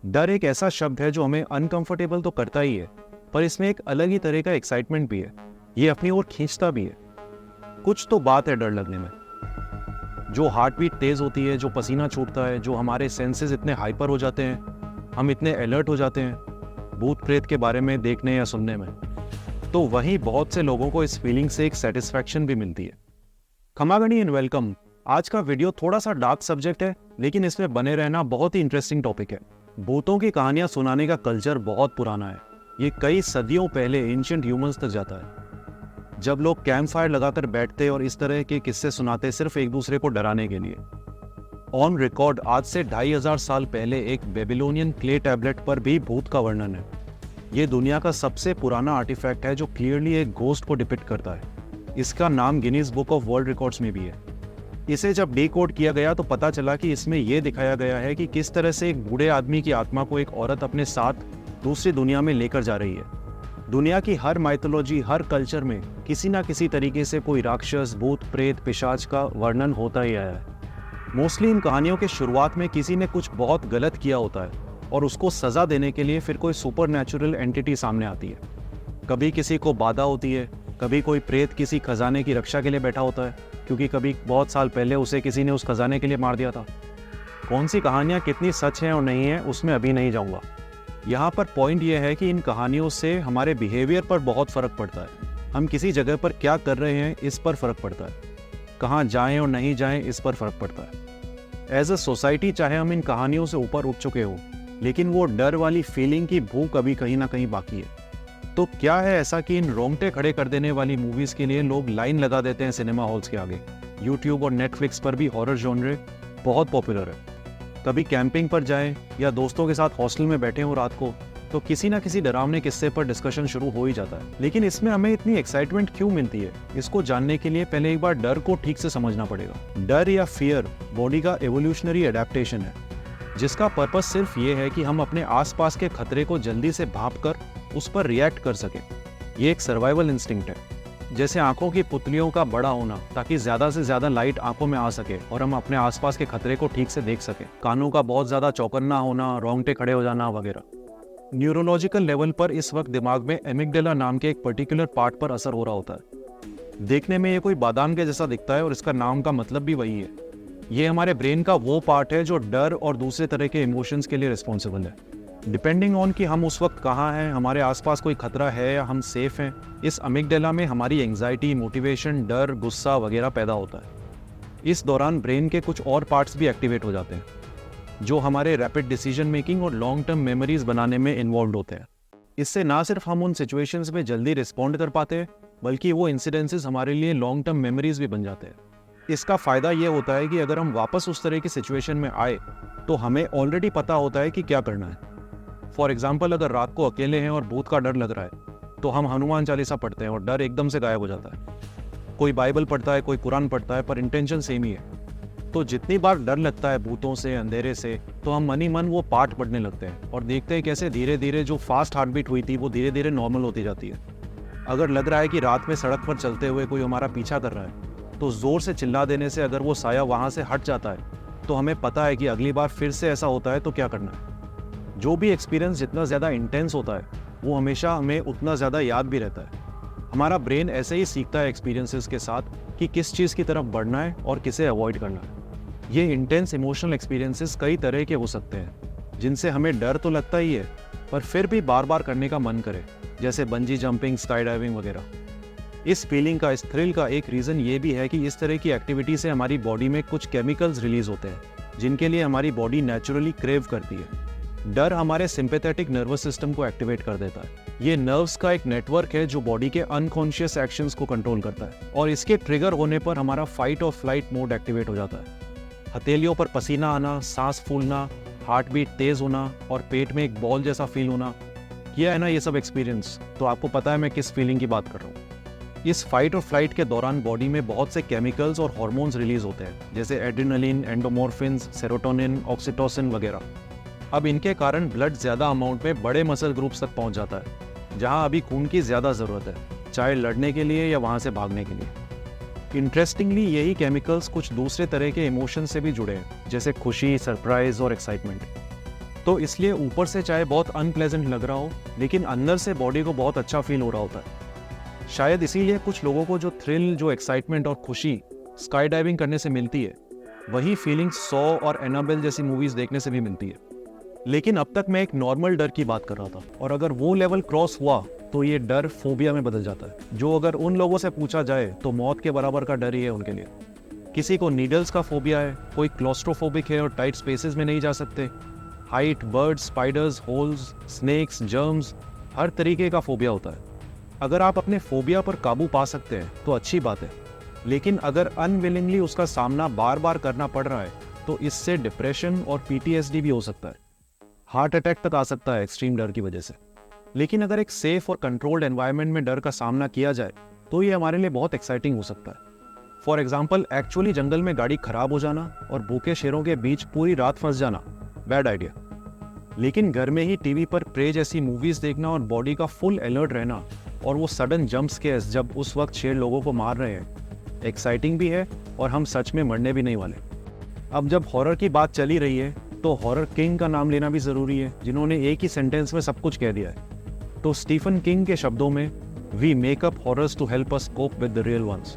डर एक ऐसा शब्द है जो हमें अनकंफर्टेबल तो करता ही है, पर इसमें एक अलग ही तरह का एक्साइटमेंट भी है। ये अपनी ओर खींचता भी है। कुछ तो बात है डर लगने में। जो हार्ट बीट तेज होती है, जो पसीना छूटता है, जो हमारे सेंसेस इतने हाइपर हो जाते हैं, हम इतने अलर्ट हो जाते हैं भूत प्रेत के बारे में देखने या सुनने में, तो वहीं बहुत से लोगों को इस फीलिंग से एक सेटिस्फैक्शन भी मिलती है। खमागणी एंड वेलकम। आज का वीडियो थोड़ा सा डार्क सब्जेक्ट है, लेकिन इसमें बने रहना बहुत ही इंटरेस्टिंग टॉपिक है। भूतों की कहानियां सुनाने का कल्चर बहुत पुराना है। ये कई सदियों पहले एंशिएंट ह्यूमंस तक जाता है, जब लोग कैंप फायर लगाकर बैठते और इस तरह के किस्से सुनाते सिर्फ एक दूसरे को डराने के लिए। ऑन रिकॉर्ड आज से 2500 साल पहले एक बेबीलोनियन क्ले टैबलेट पर भी भूत का वर्णन है। ये दुनिया का सबसे पुराना आर्टिफैक्ट है जो क्लियरली एक घोस्ट को डिपिक्ट करता है। इसका नाम Guinness book of world records में भी है। इसे जब डिकोड किया गया तो पता चला कि इसमें यह दिखाया गया है कि किस तरह से एक बूढ़े आदमी की आत्मा को एक औरत अपने साथ दूसरी दुनिया में लेकर जा रही है। दुनिया की हर माइथोलॉजी, हर कल्चर में किसी ना किसी तरीके से कोई राक्षस, भूत, प्रेत, पिशाच का वर्णन होता ही आया है। मोस्टली इन कहानियों के शुरुआत में किसी ने कुछ बहुत गलत किया होता है और उसको सजा देने के लिए फिर कोई सुपरनैचुरल एंटिटी सामने आती है। कभी किसी को बाधा होती है, कभी कोई प्रेत किसी खजाने की रक्षा के लिए बैठा होता है, क्योंकि कभी बहुत साल पहले उसे किसी ने उस खजाने के लिए मार दिया था। कौन सी कहानियां कितनी सच हैं और नहीं है उसमें अभी नहीं जाऊंगा। यहाँ पर पॉइंट यह है कि इन कहानियों से हमारे बिहेवियर पर बहुत फर्क पड़ता है। हम किसी जगह पर क्या कर रहे हैं इस पर फर्क पड़ता है। कहाँ जाएं और नहीं जाएं इस पर फर्क पड़ता है। एज अ सोसाइटी चाहे हम इन कहानियों से ऊपर उठ चुके हो, लेकिन वो डर वाली फीलिंग की भूख अभी कहीं ना कहीं बाकी है। तो क्या है ऐसा कि इन रोंगटे खड़े कर देने वाली मूवीज के लिए लोग लाइन लगा देते हैं सिनेमा हॉल्स के आगे। यूट्यूब और नेटफ्लिक्स पर भी हॉरर जॉनरे बहुत पॉपुलर है। कभी कैंपिंग पर जाएं या दोस्तों के साथ हॉस्टल में बैठे हो रात को, तो किसी ना किसी डरावने किस्से पर डिस्कशन शुरू हो ही जाता है। लेकिन इसमें हमें इतनी एक्साइटमेंट क्यों मिलती है, इसको जानने के लिए पहले एक बार डर को ठीक से समझना पड़ेगा। डर या फियर बॉडी का एवोल्यूशनरी एडेप्टेशन है, जिसका पर्पस सिर्फ ये है कि हम अपने आसपास के खतरे को जल्दी से भांपकर उस पर रिएक्ट कर सके। ये एक सर्वाइवल इंस्टिंक्ट है। जैसे आंखों की पुतलियों का बड़ा होना ताकि ज्यादा से ज्यादा लाइट आंखों में आ सके और हम अपने आसपास के खतरे को ठीक से देख सके। कानों का बहुत ज्यादा चौकन्ना होना, रोंगटे खड़े हो जाना वगैरह। न्यूरोलॉजिकल लेवल पर इस वक्त दिमाग में एमिगडाला नाम के एक पर्टिकुलर पार्ट पर असर हो रहा होता है। देखने में ये कोई बादाम के जैसा दिखता है और इसका नाम का मतलब भी वही है। ये हमारे ब्रेन का वो पार्ट है जो डर और दूसरे तरह के इमोशंस के लिए रिस्पॉन्सिबल है। डिपेंडिंग ऑन कि हम उस वक्त कहाँ हैं, हमारे आसपास कोई खतरा है या हम सेफ हैं, इस अमिगडाला में हमारी एंजाइटी, मोटिवेशन, डर, गुस्सा वगैरह पैदा होता है। इस दौरान ब्रेन के कुछ और पार्ट्स भी एक्टिवेट हो जाते हैं, जो हमारे रैपिड डिसीजन मेकिंग और लॉन्ग टर्म मेमोरीज बनाने में इन्वॉल्व होते हैं। इससे ना सिर्फ हम उन सिचुएशंस में जल्दी रिस्पॉन्ड कर पाते हैं, बल्कि वो इंसिडेंसेस हमारे लिए लॉन्ग टर्म मेमोरीज भी बन जाते हैं। इसका फायदा ये होता है कि अगर हम वापस उस तरह की सिचुएशन में आए तो हमें ऑलरेडी पता होता है कि क्या करना है। फॉर एग्जाम्पल, अगर रात को अकेले हैं और भूत का डर लग रहा है तो हम हनुमान चालीसा पढ़ते हैं और डर एकदम से गायब हो जाता है। कोई बाइबल पढ़ता है, कोई कुरान पढ़ता है, पर इंटेंशन सेम ही है। तो जितनी बार डर लगता है भूतों से, अंधेरे से, तो हम मन ही मन वो पाठ पढ़ने लगते हैं और देखते हैं कैसे धीरे धीरे जो फास्ट हार्ट बीट हुई थी वो धीरे धीरे नॉर्मल होती जाती है। अगर लग रहा है कि रात में सड़क पर चलते हुए कोई हमारा पीछा कर रहा है, तो जोर से चिल्ला देने से अगर वो साया वहां से हट जाता है तो हमें पता है कि अगली बार फिर से ऐसा होता है तो क्या करना है। जो भी एक्सपीरियंस जितना ज़्यादा इंटेंस होता है वो हमेशा हमें उतना ज़्यादा याद भी रहता है। हमारा ब्रेन ऐसे ही सीखता है एक्सपीरियंसेस के साथ कि किस चीज़ की तरफ बढ़ना है और किसे अवॉइड करना है। ये इंटेंस इमोशनल एक्सपीरियंसेस कई तरह के हो सकते हैं, जिनसे हमें डर तो लगता ही है पर फिर भी बार बार करने का मन करे, जैसे बंजी जंपिंग, स्काई डाइविंग वगैरह। इस फीलिंग का, इस थ्रिल का एक रीज़न ये भी है कि इस तरह की एक्टिविटी से हमारी बॉडी में कुछ केमिकल्स रिलीज होते हैं, जिनके लिए हमारी बॉडी नेचुरली क्रेव करती है। डर हमारे सिंपैथेटिक नर्वस सिस्टम को एक्टिवेट कर देता है। ये नर्व्स का एक नेटवर्क है जो बॉडी के अनकॉन्शियस एक्शंस को कंट्रोल करता है, और इसके ट्रिगर होने पर हमारा फाइट और फ्लाइट मोड एक्टिवेट हो जाता है। हथेलियों पर पसीना आना, सांस फूलना, हार्ट बीट तेज होना और पेट में एक बॉल जैसा फील होना, किया है ना ये सब एक्सपीरियंस, तो आपको पता है मैं किस फीलिंग की बात कर रहा हूँ। इस फाइट और फ्लाइट के दौरान बॉडी में बहुत से केमिकल्स और हार्मोन्स रिलीज होते हैं, जैसे एड्रेनलिन, एंडोमॉर्फिन्स, सेरोटोनिन, ऑक्सीटोसिन वगैरह। अब इनके कारण ब्लड ज्यादा अमाउंट में बड़े मसल ग्रुप्स तक पहुंच जाता है, जहां अभी खून की ज्यादा जरूरत है, चाहे लड़ने के लिए या वहां से भागने के लिए। इंटरेस्टिंगली यही केमिकल्स कुछ दूसरे तरह के इमोशन से भी जुड़े हैं, जैसे खुशी, सरप्राइज और एक्साइटमेंट। तो इसलिए ऊपर से चाहे बहुत अनप्लेजेंट लग रहा हो, लेकिन अंदर से बॉडी को बहुत अच्छा फील हो रहा होता है। शायद इसीलिए कुछ लोगों को जो थ्रिल, जो एक्साइटमेंट और खुशी स्काई डाइविंग करने से मिलती है, वही फीलिंग सॉ और एनाबेल जैसी मूवीज देखने से भी मिलती है। लेकिन अब तक मैं एक नॉर्मल डर की बात कर रहा था, और अगर वो लेवल क्रॉस हुआ तो ये डर फोबिया में बदल जाता है, जो अगर उन लोगों से पूछा जाए तो मौत के बराबर का डर ही है उनके लिए। किसी को नीडल्स का फोबिया है, कोई क्लोस्ट्रोफोबिक है और टाइट स्पेसेस में नहीं जा सकते, height, birds, spiders, holes, snakes, germs, हर तरीके का फोबिया होता है। अगर आप अपने फोबिया पर काबू पा सकते हैं तो अच्छी बात है, लेकिन अगर अनविलिंगली उसका सामना बार बार करना पड़ रहा है तो इससे डिप्रेशन और PTSD भी हो सकता है। हार्ट अटैक तक आ सकता है एक्सट्रीम डर की वजह से। लेकिन अगर एक सेफ और कंट्रोल्ड एनवायरनमेंट में डर का सामना किया जाए तो ये हमारे लिए बहुत एक्साइटिंग हो सकता है। फॉर एग्जाम्पल, एक्चुअली जंगल में गाड़ी खराब हो जाना और भूखे शेरों के बीच पूरी रात फंस जाना, बैड आइडिया। लेकिन घर में ही टीवी पर प्रे जैसी मूवीज देखना और बॉडी का फुल अलर्ट रहना, और वो सडन जंप स्केयर्स जब उस वक्त शेर लोगों को मार रहे हैं, एक्साइटिंग भी है और हम सच में मरने भी नहीं वाले। अब जब हॉरर की बात चली रही है तो हॉरर किंग का नाम लेना भी ज़रूरी है, जिन्होंने एक ही सेंटेंस में सब कुछ कह दिया है। तो स्टीफन किंग के शब्दों में, we make up horrors to help us cope with the real ones.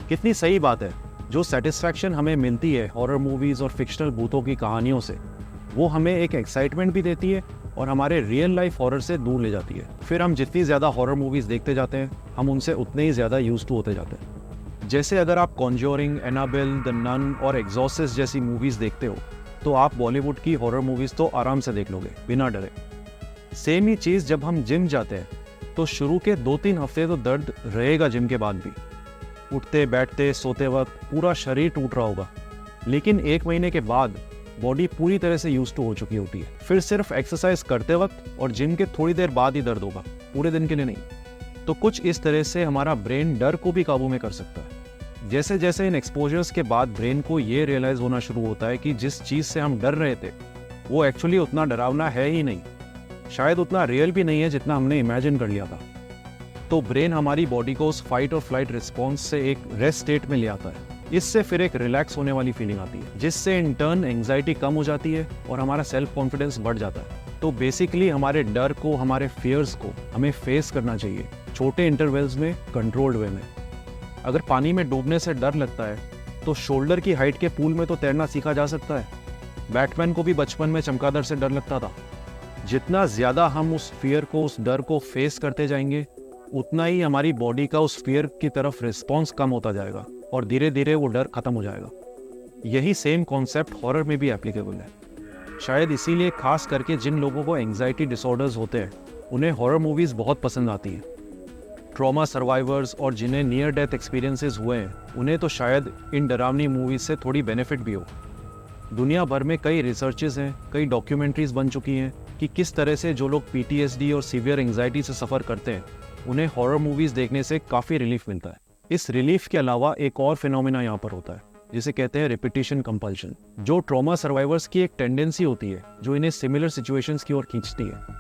कितनी सही बात है। जो सेटिस्फैक्शन हमें मिलती है हॉरर मूवीज़ और फिक्शनल भूतों की कहानियों से, वो हमें एक एक्साइटमेंट भी देती है और हमारे रियल लाइफ हॉरर से दूर ले जाती है। फिर हम जितनी ज़्यादा हॉरर मूवीज़ देखते जाते हैं, हम उनसे उतने ही ज़्यादा यूज्ड टू होते जाते हैं। जैसे अगर आप कॉन्ज्योरिंग, एनाबेल, द नन और एक्सॉर्सिस्ट जैसी मूवीज़ देखते हो, तो आप बॉलीवुड की हॉरर मूवीज़ तो आराम से देख लोगे बिना डरे। सेम ही चीज़ जब हम जिम जाते हैं, तो शुरू के 2-3 हफ्ते तो दर्द रहेगा जिम के बाद भी। उठते, बैठते, सोते वक्त पूरा शरीर टूट रहा होगा, लेकिन 1 महीने के बाद बॉडी पूरी तरह से यूज्ड टू हो चुकी होती है। फिर सिर्फ एक्सरसाइज करते वक्त और जिम के थोड़ी देर बाद ही दर्द होगा, पूरे दिन के लिए नहीं। तो कुछ इस तरह से हमारा ब्रेन डर को भी काबू में कर सकता है। जैसे जैसे इन एक्सपोजर्स के बाद ब्रेन को ये रियलाइज होना शुरू होता है कि जिस चीज़ से हम डर रहे थे वो एक्चुअली उतना डरावना है ही नहीं, शायद उतना रियल भी नहीं है जितना हमने इमेजिन कर लिया था। तो ब्रेन हमारी बॉडी को उस फाइट और फ्लाइट रिस्पॉन्स से एक रेस्ट स्टेट में ले आता है। इससे फिर एक रिलैक्स होने वाली फीलिंग आती है, जिससे इन टर्न एंग्जाइटी कम हो जाती है और हमारा सेल्फ कॉन्फिडेंस बढ़ जाता है। तो बेसिकली हमारे डर को, हमारे फियर्स को हमें फेस करना चाहिए छोटे इंटरवल्स में, कंट्रोल्ड वे में। अगर पानी में डूबने से डर लगता है तो शोल्डर की हाइट के पूल में तो तैरना सीखा जा सकता है। बैटमैन को भी बचपन में चमगादड़ से डर लगता था। जितना ज़्यादा हम उस फियर को, उस डर को फेस करते जाएंगे, उतना ही हमारी बॉडी का उस फियर की तरफ रिस्पॉन्स कम होता जाएगा और धीरे धीरे वो डर खत्म हो जाएगा। यही सेम कॉन्सेप्ट हॉरर में भी एप्लीकेबल है। शायद इसीलिए खास करके जिन लोगों को एंग्जाइटी डिसऑर्डर्स होते हैं, उन्हें हॉरर मूवीज़ बहुत पसंद आती हैं। ट्रॉमा सर्वाइवर्स और जिन्हें नियर डेथ एक्सपीरियंसेस हुए हैं, उन्हें तो शायद इन डरावनी मूवीज़ से थोड़ी बेनिफिट भी हो। दुनिया भर में कई रिसर्चेस हैं, कई डॉक्यूमेंट्रीज बन चुकी हैं कि किस तरह से जो लोग PTSD और सीवियर एंग्जाइटी से सफ़र करते हैं, उन्हें हॉरर मूवीज़ देखने से काफ़ी रिलीफ मिलता है। इस रिलीफ के अलावा एक और फिनोमिना यहाँ पर होता है, जिसे कहते हैं रिपीटिशन कंपल्शन, जो ट्रॉमा सर्वाइवर्स की एक टेंडेंसी होती है जो इन्हें सिमिलर सिचुएशंस की ओर खींचती है।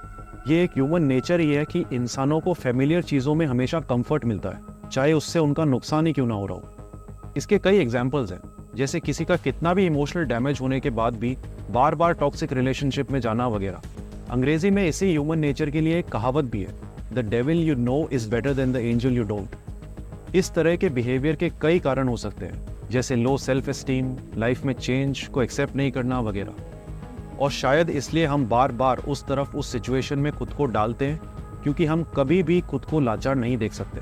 ये एक ह्यूमन नेचर ही है कि इंसानों को फेमिलियर चीज़ों में हमेशा कंफर्ट मिलता है, चाहे उससे उनका नुकसान ही क्यों ना हो रहा हो। इसके कई एग्जाम्पल्स हैं, जैसे किसी का कितना भी इमोशनल डैमेज होने के बाद भी बार बार टॉक्सिक रिलेशनशिप में जाना वगैरह। अंग्रेजी में इसी ह्यूमन नेचर के लिए एक कहावत भी है, the devil you know is better than the angel you don't. इस तरह के बिहेवियर के कई कारण हो सकते हैं, जैसे लो सेल्फ एस्टीम, लाइफ में चेंज को एक्सेप्ट नहीं करना वगैरह। और शायद इसलिए हम बार बार उस तरफ, उस सिचुएशन में खुद को डालते हैं, क्योंकि हम कभी भी खुद को लाचार नहीं देख सकते।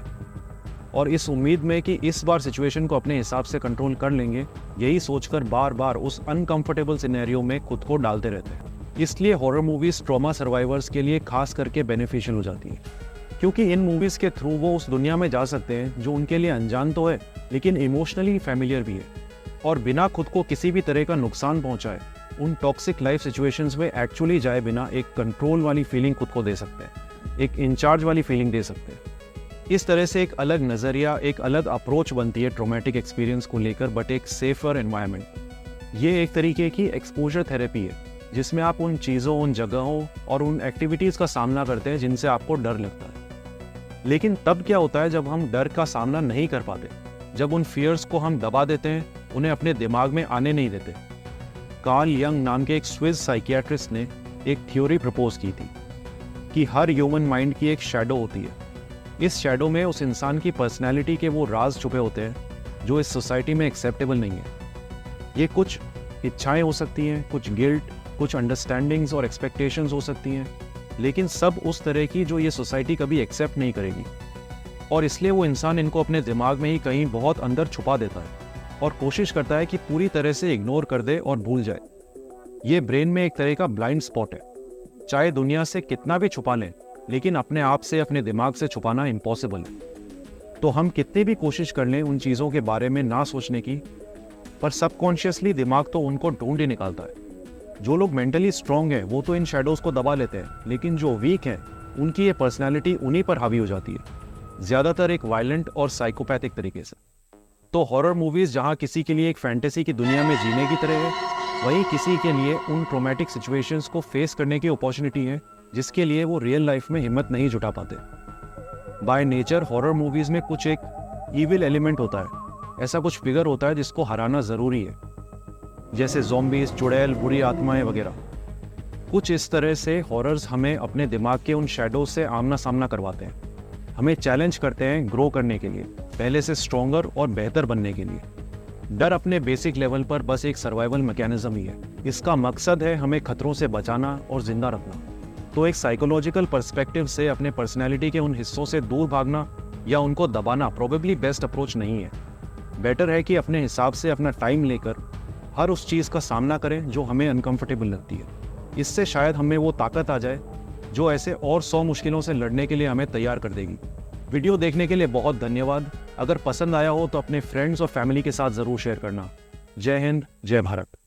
और इस उम्मीद में कि इस बार सिचुएशन को अपने हिसाब से कंट्रोल कर लेंगे, यही सोचकर बार बार उस अनकंफर्टेबल सिनेरियो में खुद को डालते रहते हैं। इसलिए हॉरर मूवीज़ ट्रॉमा सर्वाइवर्स के लिए खास करके बेनिफिशियल हो जाती हैं, क्योंकि इन मूवीज़ के थ्रू वो उस दुनिया में जा सकते हैं जो उनके लिए अनजान तो है, लेकिन इमोशनली फैमिलियर भी है, और बिना खुद को किसी भी तरह का नुकसान पहुंचाए उन टॉक्सिक लाइफ सिचुएशंस में एक्चुअली जाए बिना एक कंट्रोल वाली फीलिंग खुद को दे सकते हैं, एक इंचार्ज वाली फीलिंग दे सकते हैं। इस तरह से एक अलग नज़रिया, एक अलग अप्रोच बनती है ट्रॉमेटिक एक्सपीरियंस को लेकर, बट एक सेफर एनवायरनमेंट। ये एक तरीके की एक्सपोजर थेरेपी है, जिसमें आप उन चीज़ों, उन जगहों और उन एक्टिविटीज़ का सामना करते हैं जिनसे आपको डर लगता है। लेकिन तब क्या होता है जब हम डर का सामना नहीं कर पाते, जब उन फियर्स को हम दबा देते हैं, उन्हें अपने दिमाग में आने नहीं देते। कार्ल यंग नाम के एक स्विस साइकियाट्रिस्ट ने एक थ्योरी प्रपोज की थी कि हर ह्यूमन माइंड की एक शैडो होती है। इस शैडो में उस इंसान की पर्सनैलिटी के वो राज छुपे होते हैं जो इस सोसाइटी में एक्सेप्टेबल नहीं है। ये कुछ इच्छाएं हो सकती हैं, कुछ गिल्ट, कुछ अंडरस्टैंडिंग्स और एक्सपेक्टेशंस हो सकती हैं, लेकिन सब उस तरह की जो ये सोसाइटी कभी एक्सेप्ट नहीं करेगी। और इसलिए वो इंसान इनको अपने दिमाग में ही कहीं बहुत अंदर छुपा देता है और कोशिश करता है कि पूरी तरह से इग्नोर कर दे और भूल जाए। ये ब्रेन में एक तरह का ब्लाइंड स्पॉट है। चाहे दुनिया से कितना भी छुपा लें, लेकिन अपने आप से, अपने दिमाग से छुपाना इम्पॉसिबल है। तो हम कितनी भी कोशिश कर लें उन चीज़ों के बारे में ना सोचने की, पर सबकॉन्शियसली दिमाग तो उनको ढूंढ ही निकालता है। जो लोग मेंटली स्ट्रांग हैं वो तो इन शैडोज़ को दबा लेते हैं, लेकिन जो वीक हैं उनकी ये पर्सनैलिटी उन्हीं पर हावी हो जाती है, ज़्यादातर एक वायलेंट और साइकोपैथिक तरीके से। तो हॉरर मूवीज़ जहाँ किसी के लिए एक फैंटेसी की दुनिया में जीने की तरह है, वहीं किसी के लिए उन ट्रॉमेटिक सिचुएशंस को फेस करने की अपॉर्चुनिटी है जिसके लिए वो रियल लाइफ में हिम्मत नहीं जुटा पाते। बाय नेचर हॉरर मूवीज़ में कुछ एक ईविल एलिमेंट होता है, ऐसा कुछ फिगर होता है जिसको हराना ज़रूरी है, जैसे ज़ॉम्बीज़, चुड़ैल, बुरी आत्माएं वगैरह। कुछ इस तरह से हॉरर्स हमें अपने दिमाग के उन शैडोज से आमना सामना करवाते हैं, हमें चैलेंज करते हैं ग्रो करने के लिए, पहले से स्ट्रॉन्गर और बेहतर बनने के लिए। डर अपने बेसिक लेवल पर बस एक सर्वाइवल मैकेनिज्म ही है। इसका मकसद है हमें खतरों से बचाना और जिंदा रखना। तो एक साइकोलॉजिकल पर्सपेक्टिव से अपने पर्सनैलिटी के उन हिस्सों से दूर भागना या उनको दबाना प्रोबेबली बेस्ट अप्रोच नहीं है। बेटर है कि अपने हिसाब से अपना टाइम लेकर हर उस चीज़ का सामना करें जो हमें अनकंफर्टेबल लगती है। इससे शायद हमें वो ताकत आ जाए जो ऐसे और 100 मुश्किलों से लड़ने के लिए हमें तैयार कर देगी। वीडियो देखने के लिए बहुत धन्यवाद। अगर पसंद आया हो तो अपने फ्रेंड्स और फैमिली के साथ ज़रूर शेयर करना। जय हिंद, जय भारत।